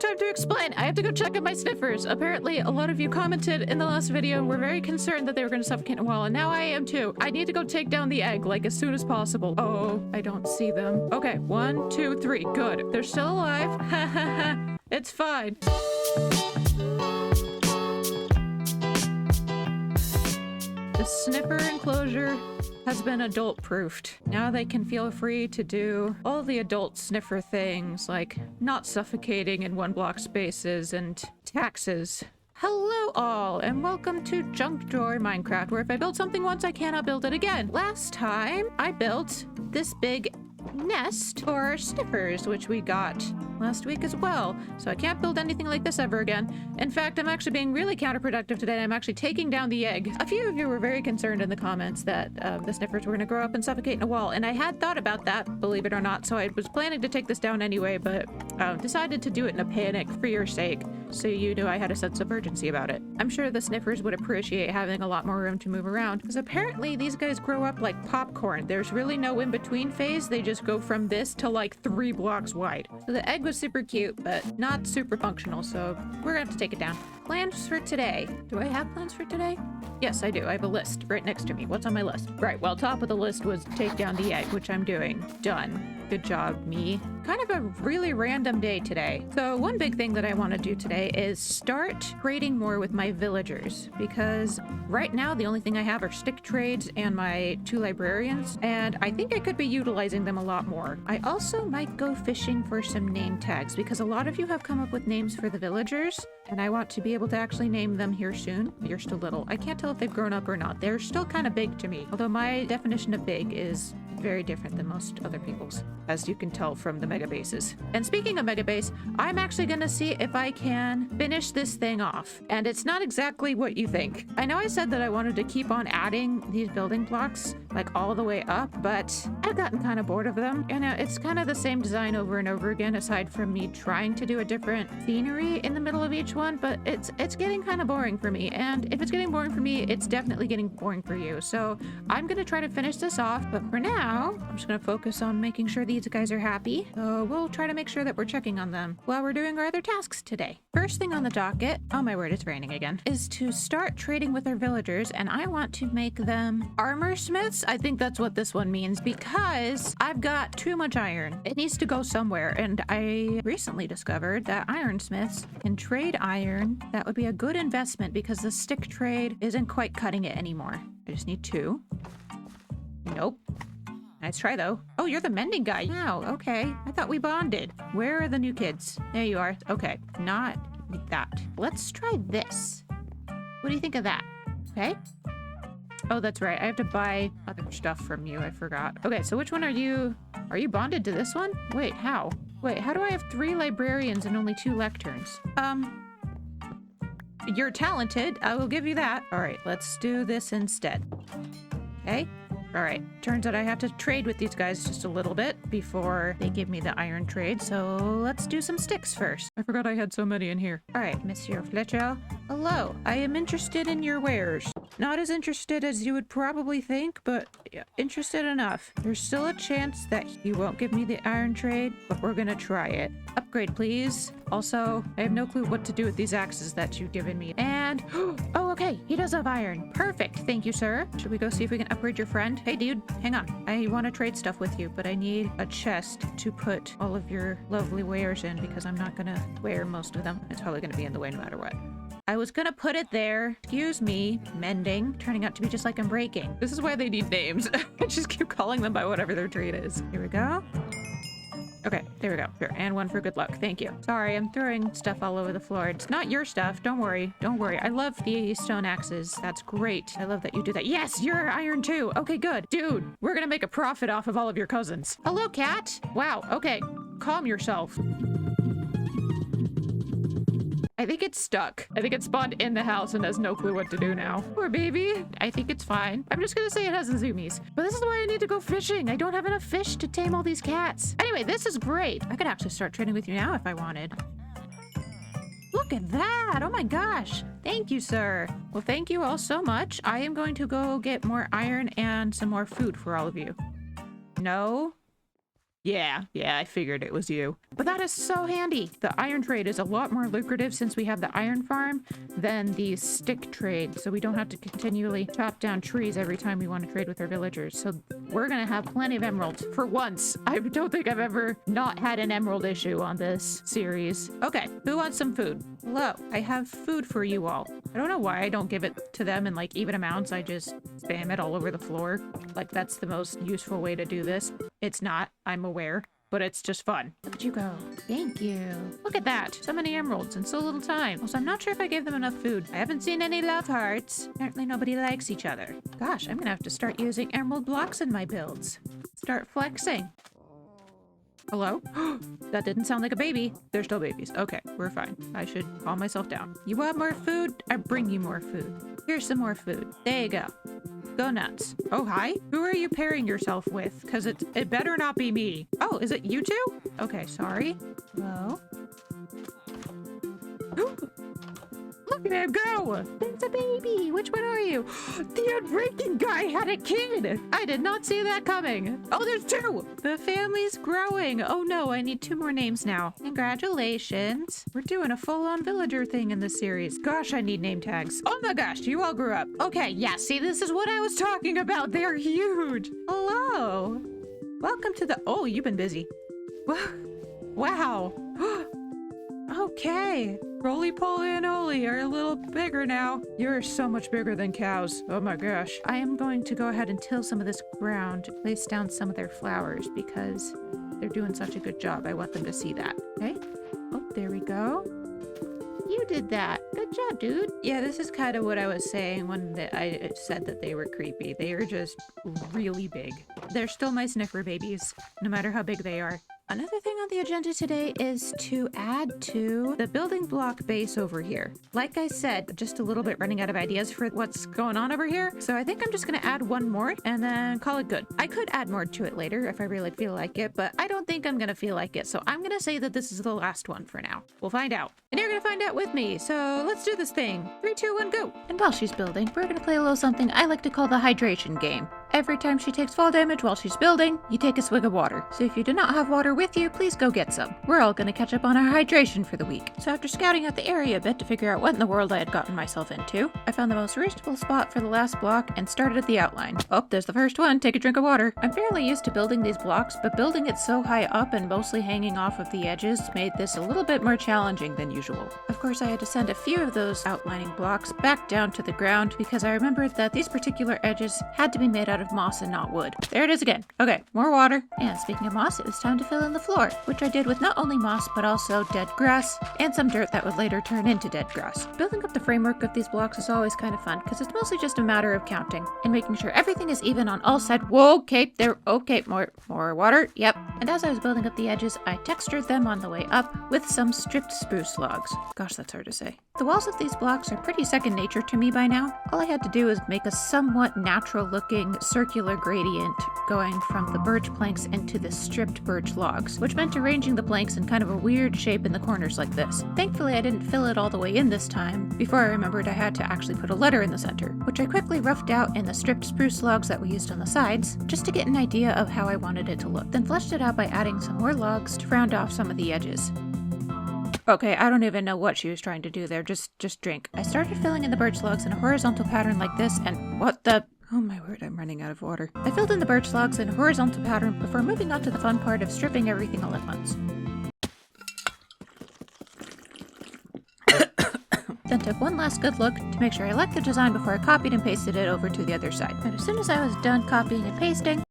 time to explain. I have to go check on my sniffers. Apparently, a lot of you commented in the last video and were very concerned that they were going to suffocate in a wall, and now I am too. I need to go take down the egg, like, as soon as possible. Oh, I don't see them. Okay, 1, 2, 3. Good. They're still alive. Ha ha ha. It's fine. The sniffer enclosure has been adult proofed. Now they can feel free to do all the adult sniffer things, like not suffocating in 1 block spaces and taxes. Hello all, and welcome to Junk Drawer Minecraft, where if I build something once, I cannot build it again. Last time, I built this big nest for our sniffers, which we got last week as well. So I can't build anything like this ever again. In fact, I'm actually being really counterproductive today. I'm actually taking down the egg. A few of you were very concerned in the comments that the sniffers were going to grow up and suffocate in a wall, and I had thought about that, believe it or not, so I was planning to take this down anyway, but decided to do it in a panic for your sake, so you knew I had a sense of urgency about it. I'm sure the sniffers would appreciate having a lot more room to move around, because apparently these guys grow up like popcorn. There's really no in-between phase. They just go from this to like 3 blocks wide. So the egg was super cute, but not super functional, so we're gonna have to take it down. Plans for today. Do I have plans for today? Yes, I do. I have a list right next to me. What's on my list? Right, well, top of the list was take down the egg, which I'm doing. Done. Good job, me. Kind of a really random day today. So one big thing that I want to do today is start trading more with my villagers, because right now the only thing I have are stick trades and my 2 librarians, and I think I could be utilizing them a lot more. I also might go fishing for some name tags, because a lot of you have come up with names for the villagers, and I want to be able to actually name them here soon. You're still little. I can't tell if they've grown up or not. They're still kind of big to me, although my definition of big is very different than most other people's, as you can tell from the mega bases. And speaking of mega base, I'm actually gonna see if I can finish this thing off. And it's not exactly what you think. I know I said that I wanted to keep on adding these building blocks like all the way up, but I've gotten kind of bored of them. And it's kind of the same design over and over again, aside from me trying to do a different scenery in the middle of each one, but it's getting kind of boring for me. And if it's getting boring for me, it's definitely getting boring for you. So I'm gonna try to finish this off, but for now, I'm just gonna focus on making sure these guys are happy. So we'll try to make sure that we're checking on them while we're doing our other tasks today. First thing on the docket, oh my word, it's raining again, is to start trading with our villagers, and I want to make them armor smiths. I think that's what this one means, because I've got too much iron. It needs to go somewhere, and I recently discovered that ironsmiths can trade iron. That would be a good investment, because the stick trade isn't quite cutting it anymore. I just need 2. Nope. Nice try, though. Oh, you're the mending guy. Wow, okay. I thought we bonded. Where are the new kids? There you are. Okay, not like that. Let's try this. What do you think of that? Okay. Oh, that's right. I have to buy other stuff from you. I forgot. Okay, so which one are you? Are you bonded to this one? Wait, how? Wait, how do I have 3 librarians and only 2 lecterns? You're talented. I will give you that. All right, let's do this instead. Okay. All right, turns out I have to trade with these guys just a little bit before they give me the iron trade, so let's do some sticks first. I forgot I had so many in here. All right, Monsieur Fletcher. Hello, I am interested in your wares. Not as interested as you would probably think, but interested enough. There's still a chance that you won't give me the iron trade, but we're gonna try it. Upgrade, please. Also, I have no clue what to do with these axes that you've given me. And, oh, okay, he does have iron. Perfect, thank you, sir. Should we go see if we can upgrade your friend? Hey, dude, hang on. I want to trade stuff with you, but I need a chest to put all of your lovely wares in, because I'm not gonna wear most of them. It's probably gonna be in the way no matter what. I was gonna put it there. Excuse me, mending, turning out to be just like I'm breaking. This is why they need names. I just keep calling them by whatever their trade is. Here we go. Okay, there we go. Here, and 1 for good luck. Thank you. Sorry, I'm throwing stuff all over the floor. It's not your stuff. Don't worry. Don't worry. I love the stone axes. That's great. I love that you do that. Yes, you're iron too. Okay, good. Dude, we're gonna make a profit off of all of your cousins. Hello, cat. Wow, okay. Calm yourself. I think it's stuck. I think it spawned in the house and has no clue what to do now. Poor baby. I think it's fine. I'm just gonna say it has zoomies. But this is why I need to go fishing. I don't have enough fish to tame all these cats. Anyway, this is great. I could actually start trading with you now if I wanted. Look at that. Oh my gosh. Thank you, sir. Well, thank you all so much. I am going to go get more iron and some more food for all of you. No. Yeah, I figured it was you. But that is so handy. The iron trade is a lot more lucrative since we have the iron farm than the stick trade. So we don't have to continually chop down trees every time we want to trade with our villagers. So we're going to have plenty of emeralds for once. I don't think I've ever not had an emerald issue on this series. Okay, who wants some food? Hello, I have food for you all. I don't know why I don't give it to them in like even amounts. I just spam it all over the floor. Like that's the most useful way to do this. It's not, I'm aware, but it's just fun. Look at you go. Thank you. Look at that. So many emeralds in so little time. Also, I'm not sure if I gave them enough food. I haven't seen any love hearts. Apparently nobody likes each other. Gosh, I'm gonna have to start using emerald blocks in my builds. Start flexing. Hello? That didn't sound like a baby. They're still babies. Okay, we're fine. I should calm myself down. You want more food? I bring you more food. Here's some more food. There you go. Go nuts. Oh, hi. Who are you pairing yourself with? Because it better not be me. Oh, is it you two? Okay, sorry. Hello? Ooh. Look at him go! It's a baby! Which one are you? The unbreaking guy had a kid! I did not see that coming! Oh, there's two! The family's growing! Oh no, I need 2 more names now. Congratulations! We're doing a full-on villager thing in this series. Gosh, I need name tags. Oh my gosh, you all grew up. Okay, yeah, see, this is what I was talking about. They're huge! Hello! Welcome to the... Oh, you've been busy. Wow! Okay. Roly-poly and Oli are a little bigger now. You're so much bigger than cows. Oh my gosh. I am going to go ahead and till some of this ground, place down some of their flowers because they're doing such a good job. I want them to see that. Okay. Oh, there we go. You did that. Good job, dude. Yeah, this is kind of what I was saying when I said that they were creepy. They are just really big. They're still my sniffer babies, no matter how big they are. Another thing on the agenda today is to add to the building block base over here. Like I said, just a little bit running out of ideas for what's going on over here. So I think I'm just going to add 1 more and then call it good. I could add more to it later if I really feel like it, but I don't think I'm going to feel like it. So I'm going to say that this is the last one for now. We'll find out. And you're going to find out with me. So let's do this thing. 3, 2, 1, go. And while she's building, we're going to play a little something I like to call the hydration game. Every time she takes fall damage while she's building, you take a swig of water. So if you do not have water with you, please go get some. We're all going to catch up on our hydration for the week. So after scouting out the area a bit to figure out what in the world I had gotten myself into, I found the most reachable spot for the last block and started at the outline. Oh, there's the first one. Take a drink of water. I'm fairly used to building these blocks, but building it so high up and mostly hanging off of the edges made this a little bit more challenging than usual. Of course, I had to send a few of those outlining blocks back down to the ground because I remembered that these particular edges had to be made out of moss and not wood. There it is again. Okay, more water. And speaking of moss, it was time to fill in the floor, which I did with not only moss, but also dead grass and some dirt that would later turn into dead grass. Building up the framework of these blocks is always kind of fun because it's mostly just a matter of counting and making sure everything is even on all sides. Whoa, okay, there, okay, more water. Yep. And as I was building up the edges, I textured them on the way up with some stripped spruce logs. Gosh, that's hard to say. The walls of these blocks are pretty second nature to me by now. All I had to do was make a somewhat natural looking circular gradient going from the birch planks into the stripped birch logs, which meant arranging the planks in kind of a weird shape in the corners like this. Thankfully, I didn't fill it all the way in this time before I remembered I had to actually put a letter in the center, which I quickly roughed out in the stripped spruce logs that we used on the sides, just to get an idea of how I wanted it to look. Then fleshed it out by adding some more logs to round off some of the edges. Okay, I don't even know what she was trying to do there. Just drink. I started filling in the birch logs in a horizontal pattern like this, and what the... Oh my word, I'm running out of water. I filled in the birch logs in a horizontal pattern before moving on to the fun part of stripping everything all at once. Then took one last good look to make sure I liked the design before I copied and pasted it over to the other side. And as soon as I was done copying and pasting,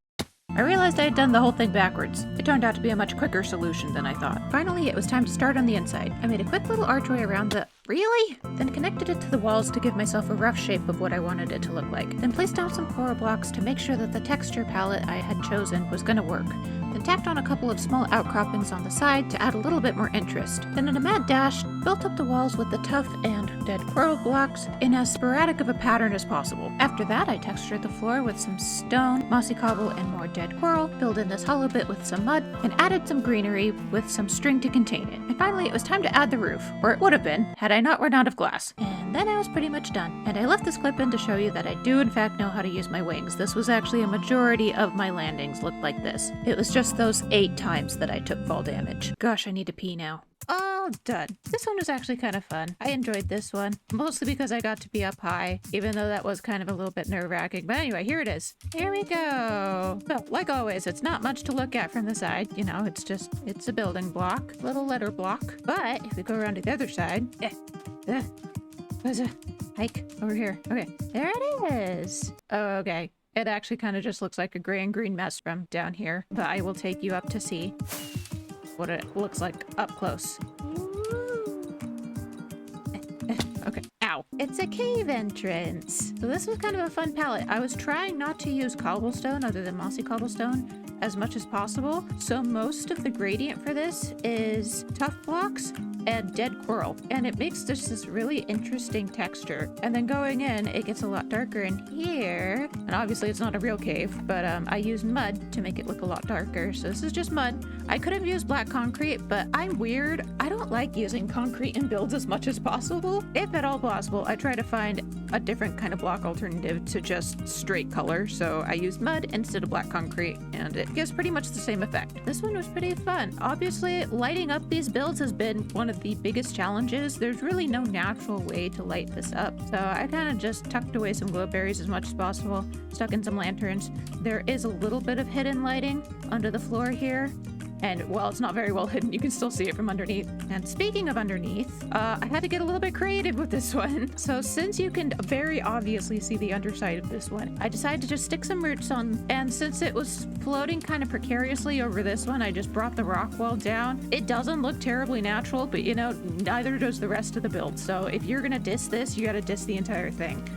I realized I had done the whole thing backwards. It turned out to be a much quicker solution than I thought. Finally, it was time to start on the inside. I made a quick little archway around the... Really? Then connected it to the walls to give myself a rough shape of what I wanted it to look like. Then placed down some coral blocks to make sure that the texture palette I had chosen was gonna work. Then tacked on a couple of small outcroppings on the side to add a little bit more interest. Then in a mad dash, built up the walls with the tough and dead coral blocks in as sporadic of a pattern as possible. After that, I textured the floor with some stone, mossy cobble, and more dead coral, filled in this hollow bit with some mud, and added some greenery with some string to contain it. And finally, it was time to add the roof, or it would have been, had I not run out of glass. And then I was pretty much done. And I left this clip in to show you that I do in fact know how to use my wings. This was actually a majority of my landings looked like this. It was just those 8 times that I took fall damage. Gosh, I need to pee now. All done. This one was actually kind of fun. I enjoyed this one, mostly because I got to be up high, even though that was kind of a little bit nerve-wracking. But anyway, here it is. Here we go. So, like always, it's not much to look at from the side. You know, it's a building block, little letter block. But if we go around to the other side, there's a hike over here. Okay, there it is. Oh, okay. It actually kind of just looks like a gray and green mess from down here, but I will take you up to see what it looks like up close. Okay. Ow. It's a cave entrance. So this was kind of a fun palette. I was trying not to use cobblestone other than mossy cobblestone as much as possible. So most of the gradient for this is tough blocks and dead coral. And it makes this really interesting texture. And then going in, it gets a lot darker in here. And obviously it's not a real cave, but I used mud to make it look a lot darker. So this is just mud. I could have used black concrete, but I'm weird. I don't like using concrete in builds as much as possible. If at all possible, I try to find a different kind of block alternative to just straight color. So I used mud instead of black concrete, and it gives pretty much the same effect. This one was pretty fun. Obviously, lighting up these builds has been one of the biggest challenges. There's really no natural way to light this up. So I kind of just tucked away some glow berries as much as possible, stuck in some lanterns. There is a little bit of hidden lighting under the floor here. And while it's not very well hidden, you can still see it from underneath. And speaking of underneath, I had to get a little bit creative with this one. So since you can very obviously see the underside of this one, I decided to just stick some roots on. And since it was floating kind of precariously over this one, I just brought the rock wall down. It doesn't look terribly natural, but you know, neither does the rest of the build. So if you're gonna diss this, you gotta diss the entire thing.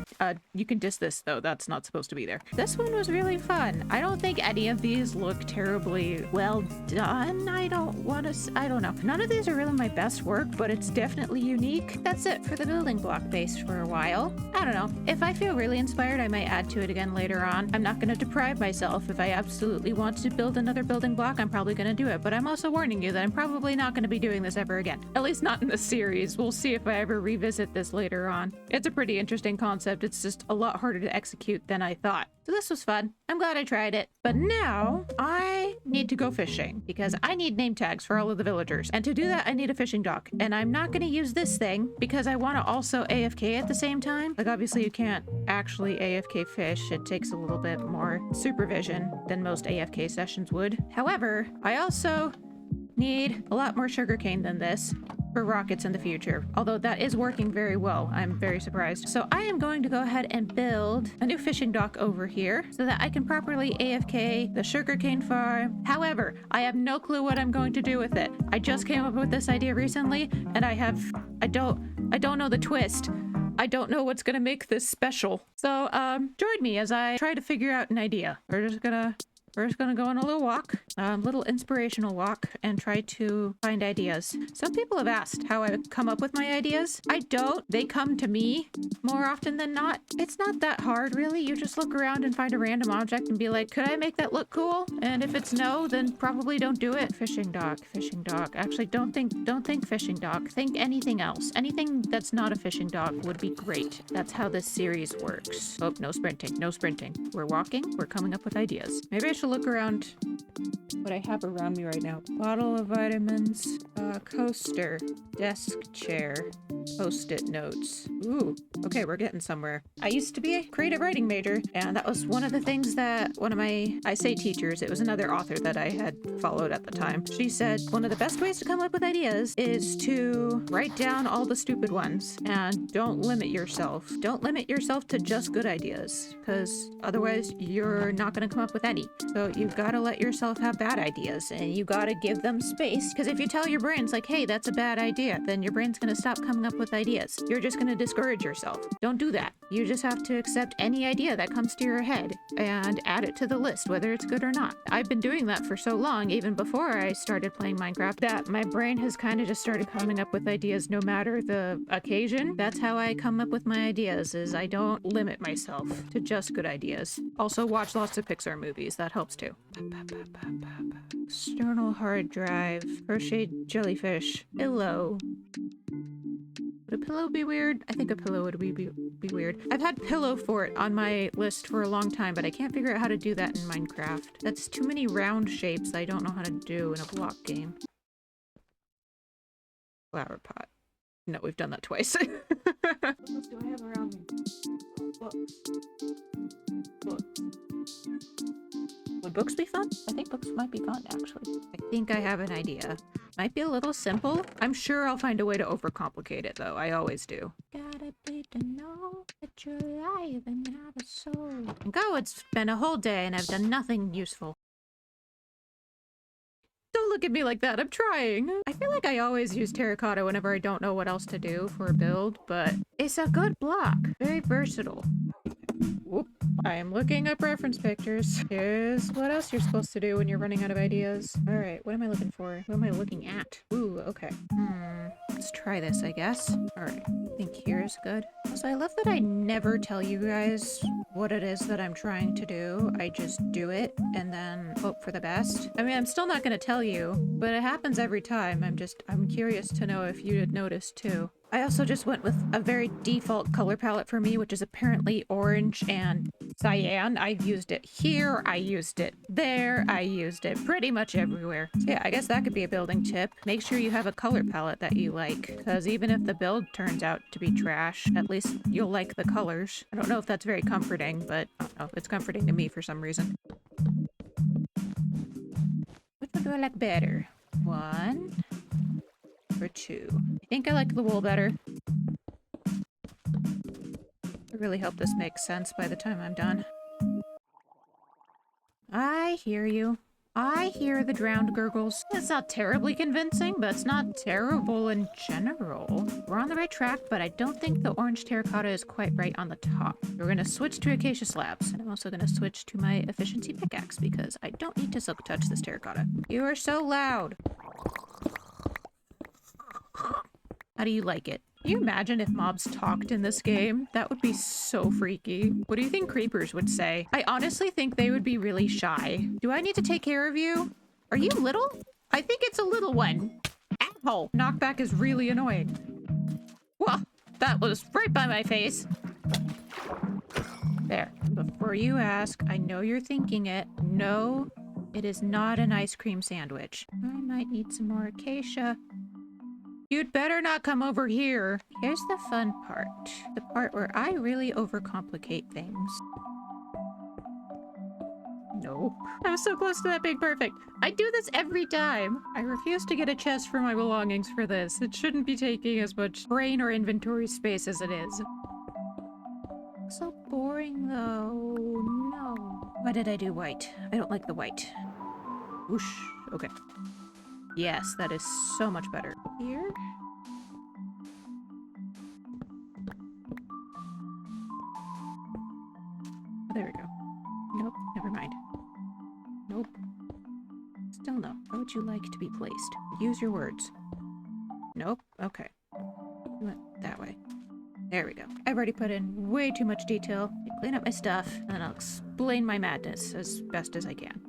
You can diss this though, that's not supposed to be there. This one was really fun. I don't think any of these look terribly well done. I don't know. None of these are really my best work, but it's definitely unique. That's it for the building block base for a while. I don't know. If I feel really inspired, I might add to it again later on. I'm not gonna deprive myself. If I absolutely want to build another building block, I'm probably gonna do it, but I'm also warning you that I'm probably not gonna be doing this ever again. At least not in this series. We'll see if I ever revisit this later on. It's a pretty interesting concept. It's just a lot harder to execute than I thought. So this was fun. I'm glad I tried it. But now I need to go fishing because I need name tags for all of the villagers. And to do that, I need a fishing dock. And I'm not going to use this thing because I want to also AFK at the same time. Like obviously you can't actually AFK fish. It takes a little bit more supervision than most AFK sessions would. However, I also need a lot more sugarcane than this for rockets in the future, although that is working very well. I'm very surprised. So I am going to go ahead and build a new fishing dock over here so that I can properly AFK the sugarcane farm. However, I have no clue what I'm going to do with it. I just came up with this idea recently, and I don't know the twist. I don't know what's gonna make this special. So join me as I try to figure out an idea. We're just gonna go on a little walk, little inspirational walk, and try to find ideas. Some people have asked how I come up with my ideas. I don't. They come to me more often than not. It's not that hard, really. You just look around and find a random object and be like, could I make that look cool? And if it's no, then probably don't do it. Fishing dock, fishing dock. Actually, don't think fishing dock. Think anything else. Anything that's not a fishing dock would be great. That's how this series works. Oh, no sprinting, no sprinting. We're walking, we're coming up with ideas. Maybe I should look around what I have around me right now. Bottle of vitamins, coaster, desk chair, post-it notes. Ooh, okay, we're getting somewhere. I used to be a creative writing major, and that was one of the things that one of my, I say teachers, it was another author that I had followed at the time. She said, one of the best ways to come up with ideas is to write down all the stupid ones, and don't limit yourself. Don't limit yourself to just good ideas, because otherwise you're not going to come up with any. So you've got to let yourself have bad ideas, and you got to give them space, because if you tell your brains like, hey, that's a bad idea, then your brain's going to stop coming up with ideas. You're just going to discourage yourself. Don't do that. You just have to accept any idea that comes to your head and add it to the list, whether it's good or not. I've been doing that for so long, even before I started playing Minecraft, that my brain has kind of just started coming up with ideas no matter the occasion. That's how I come up with my ideas, is I don't limit myself to just good ideas. Also watch lots of Pixar movies. That helps too. External hard drive. Crocheted jellyfish. Hello. Put a pillow be weird? I think a pillow would be weird. I've had pillow fort on my list for a long time, but I can't figure out how to do that in Minecraft. That's too many round shapes I don't know how to do in a block game. Flower pot. No, we've done that twice. What else do I have around me? Books. Books. Would books be fun? I think books might be fun, actually. I think I have an idea. Might be a little simple. I'm sure I'll find a way to overcomplicate it, though. I always do. Gotta be to know that you're alive and have a soul. And go, it's been a whole day and I've done nothing useful. Don't look at me like that, I'm trying. I feel like I always use terracotta whenever I don't know what else to do for a build, but it's a good block. Very versatile. Whoop. I am looking up reference pictures. Here's what else you're supposed to do when you're running out of ideas. Alright, what am I looking for? What am I looking at? Ooh, okay. Let's try this, I guess. Alright, I think here's good. So I love that I never tell you guys what it is that I'm trying to do. I just do it and then hope for the best. I mean, I'm still not gonna tell you, but it happens every time. I'm curious to know if you had noticed too. I also just went with a very default color palette for me, which is apparently orange and cyan. I've used it here, I used it there, I used it pretty much everywhere. So yeah, I guess that could be a building tip. Make sure you have a color palette that you like, because even if the build turns out to be trash, at least you'll like the colors. I don't know if that's very comforting, but I don't know, it's comforting to me for some reason. Which one do I like better? 1 or 2? I think I like the wool better. I really hope this makes sense by the time I'm done. I hear you. I hear the drowned gurgles. It's not terribly convincing, but it's not terrible in general. We're on the right track, but I don't think the orange terracotta is quite right on the top. We're gonna switch to acacia slabs, and I'm also gonna switch to my efficiency pickaxe because I don't need to silk touch this terracotta. You are so loud. How do you like it? Can you imagine if mobs talked in this game? That would be so freaky. What do you think creepers would say? I honestly think they would be really shy. Do I need to take care of you? Are you little? I think it's a little one. Ow! Knockback is really annoying. Whoa! That was right by my face. There. Before you ask, I know you're thinking it. No, it is not an ice cream sandwich. I might need some more acacia. You'd better not come over here. Here's the fun part. The part where I really overcomplicate things. Nope. I'm so close to that being perfect. I do this every time. I refuse to get a chest for my belongings for this. It shouldn't be taking as much brain or inventory space as it is. So boring though. No. Why did I do white? I don't like the white. Whoosh. Okay. Yes, that is so much better. Here? Oh, there we go. Nope, never mind. Nope. Still no. How would you like to be placed? Use your words. Nope. Okay. You went that way. There we go. I've already put in way too much detail. I clean up my stuff, and I'll explain my madness as best as I can.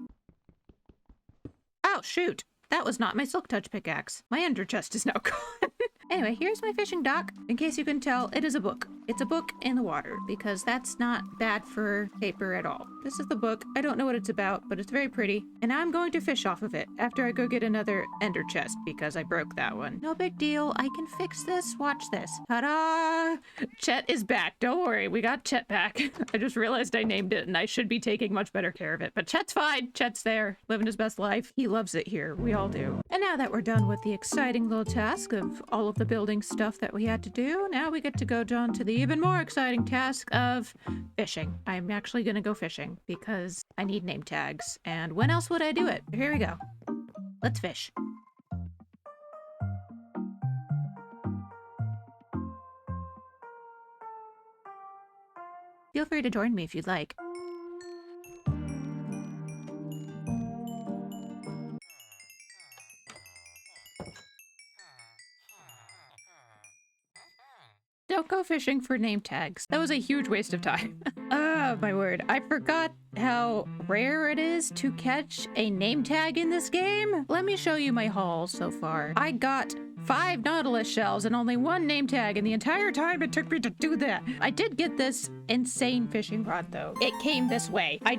Oh, shoot! That was not my silk touch pickaxe. My ender chest is now gone. Anyway, here's my fishing dock. In case you can tell, it is a book. It's a book in the water, because that's not bad for paper at all. This is the book. I don't know what it's about, but it's very pretty. And I'm going to fish off of it after I go get another ender chest, because I broke that one. No big deal. I can fix this. Watch this. Ta-da! Chet is back. Don't worry. We got Chet back. I just realized I named it, and I should be taking much better care of it. But Chet's fine. Chet's there, living his best life. He loves it here. We all do. And now that we're done with the exciting little task of all of the building stuff that we had to do, now we get to go down to the even more exciting task of fishing. I'm actually gonna go fishing because I need name tags, and when else would I do it? Here we go. Let's fish. Feel free to join me if you'd like. Don't go fishing for name tags. That was a huge waste of time. Oh, my word. I forgot how rare it is to catch a name tag in this game. Let me show you my haul so far. I got 5 Nautilus shells and only 1 name tag, and the entire time it took me to do that. I did get this insane fishing rod though. It came this way. I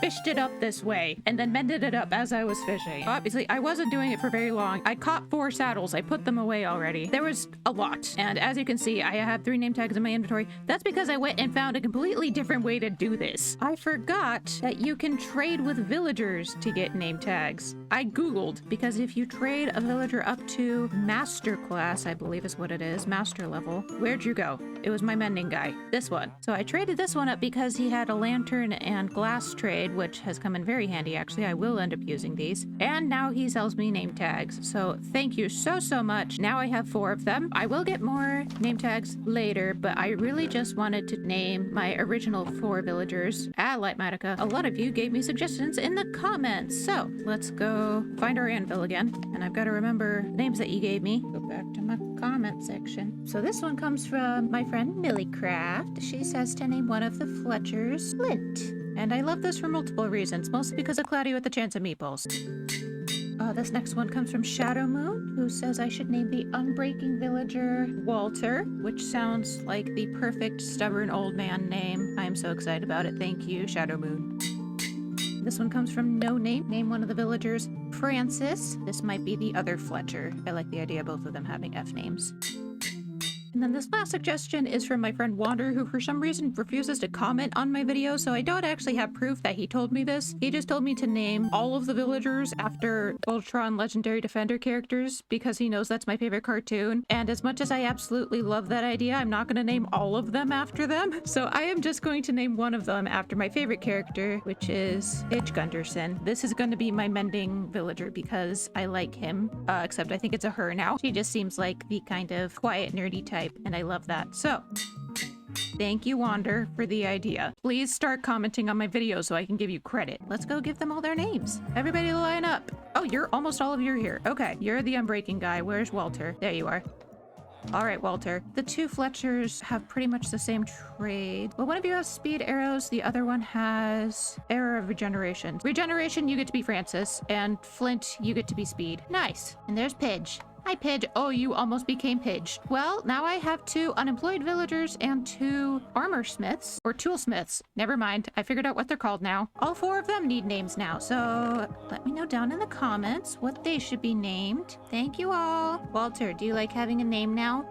fished it up this way and then mended it up as I was fishing. Obviously, I wasn't doing it for very long. I caught 4 saddles. I put them away already. There was a lot. And as you can see, I have 3 name tags in my inventory. That's because I went and found a completely different way to do this. I forgot that you can trade with villagers to get name tags. I Googled, because if you trade a villager up to master class, I believe is what it is, master level, where'd you go? It was my mending guy, this one. So I traded this one up because he had a lantern and glass trade, which has come in very handy actually. I will end up using these. And now he sells me name tags. So thank you so much. Now I have 4 of them. I will get more name tags later, but I really just wanted to name my original 4 villagers. Lightmatica. A lot of you gave me suggestions in the comments. So let's go find our anvil again. And I've got to remember names that you gave me. Go back to my comment section. So this one comes from my friend Millicraft. She says to name one of the Fletchers Flint. And I love this for multiple reasons, mostly because of Cloudy with a Chance of Meatballs. This next one comes from Shadow Moon, who says I should name the unbreaking villager Walter, which sounds like the perfect stubborn old man name. I am so excited about it. Thank you, Shadow Moon. This one comes from No Name. Name one of the villagers Francis. This might be the other Fletcher. I like the idea of both of them having F names. And then this last suggestion is from my friend Wander, who for some reason refuses to comment on my videos, so I don't actually have proof that he told me this. He just told me to name all of the villagers after Voltron Legendary Defender characters because he knows that's my favorite cartoon. And as much as I absolutely love that idea, I'm not going to name all of them after them. So I am just going to name one of them after my favorite character, which is Idge Gunderson. This is going to be my mending villager because I like him, except I think it's a her now. She just seems like the kind of quiet, nerdy type. And I love that. So, thank you, Wander, for the idea. Please start commenting on my videos so I can give you credit. Let's go give them all their names. Everybody line up. Oh, almost all of you are here. Okay, you're the unbreaking guy. Where's Walter? There you are. All right, Walter. The 2 Fletchers have pretty much the same trade. Well, one of you has speed arrows. The other one has arrow of regeneration. Regeneration, you get to be Francis. And Flint, you get to be speed. Nice. And there's Pidge. Hi, Pidge. Oh, you almost became Pidge. Well, now I have 2 unemployed villagers and 2 armor smiths, or toolsmiths. Never mind. I figured out what they're called now. All 4 of them need names now, so let me know down in the comments what they should be named. Thank you all. Walter, do you like having a name now?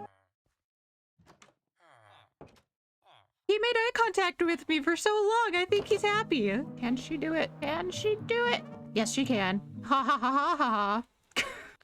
He made eye contact with me for so long. I think he's happy. Can she do it? Can she do it? Yes, she can. Ha ha ha ha ha ha.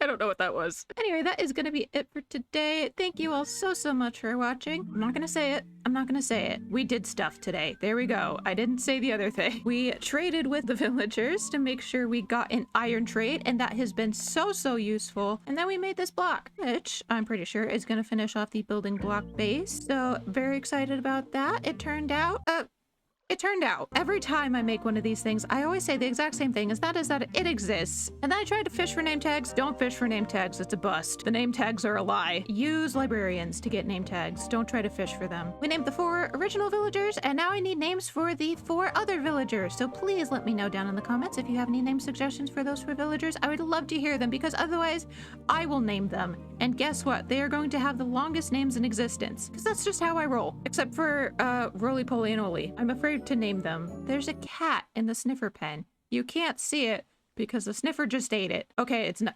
I don't know what that was. Anyway, that is going to be it for today. Thank you all so much for watching. I'm not going to say it. I'm not going to say it. We did stuff today. There we go. I didn't say the other thing. We traded with the villagers to make sure we got an iron trade, and that has been so useful. And then we made this block, which I'm pretty sure is going to finish off the building block base. So very excited about that. It turned out every time I make one of these things, I always say the exact same thing, is that it exists. And then I tried to fish for name tags. Don't fish for name tags. It's a bust. The name tags are a lie. Use librarians to get name tags. Don't try to fish for them. We named the 4 original villagers, and now I need names for the 4 other villagers. So please let me know down in the comments if you have any name suggestions for those 4 villagers. I would love to hear them because otherwise I will name them. And guess what? They are going to have the longest names in existence because that's just how I roll. Except for Roly Poly and Oli. I'm afraid to name them. There's a cat in the sniffer pen. You can't see it because the sniffer just ate it. Okay, it's not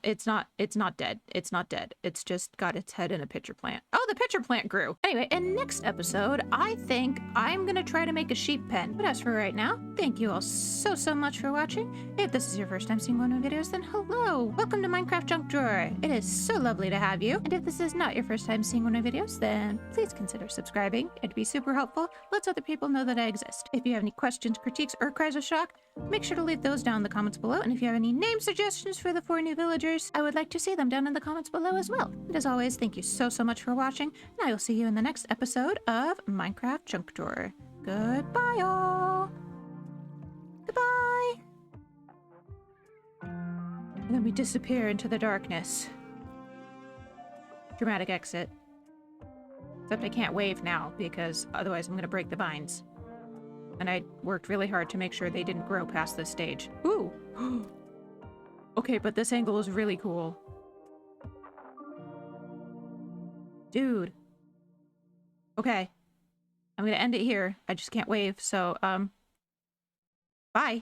dead. It's not dead. It's just got its head in a pitcher plant. Oh, the pitcher plant grew. Anyway, in next episode, I think I'm gonna try to make a sheep pen. But as for right now, thank you all so much for watching. If this is your first time seeing one of my videos, then hello. Welcome to Minecraft Junk Drawer. It is so lovely to have you. And if this is not your first time seeing one of my videos, then please consider subscribing. It'd be super helpful. Lets other people know that I exist. If you have any questions, critiques, or cries of shock, make sure to leave those down in the comments below. And if you have any name suggestions for the 4 new villagers, I would like to see them down in the comments below as well. And as always, thank you so much for watching, and I will see you in the next episode of Minecraft Junk Drawer. Goodbye, all. Goodbye. And then we disappear into the darkness. Dramatic exit. Except I can't wave now, because otherwise I'm gonna break the vines. And I worked really hard to make sure they didn't grow past this stage. Ooh! Okay, but this angle is really cool. Dude. Okay. I'm gonna end it here. I just can't wave, so, bye.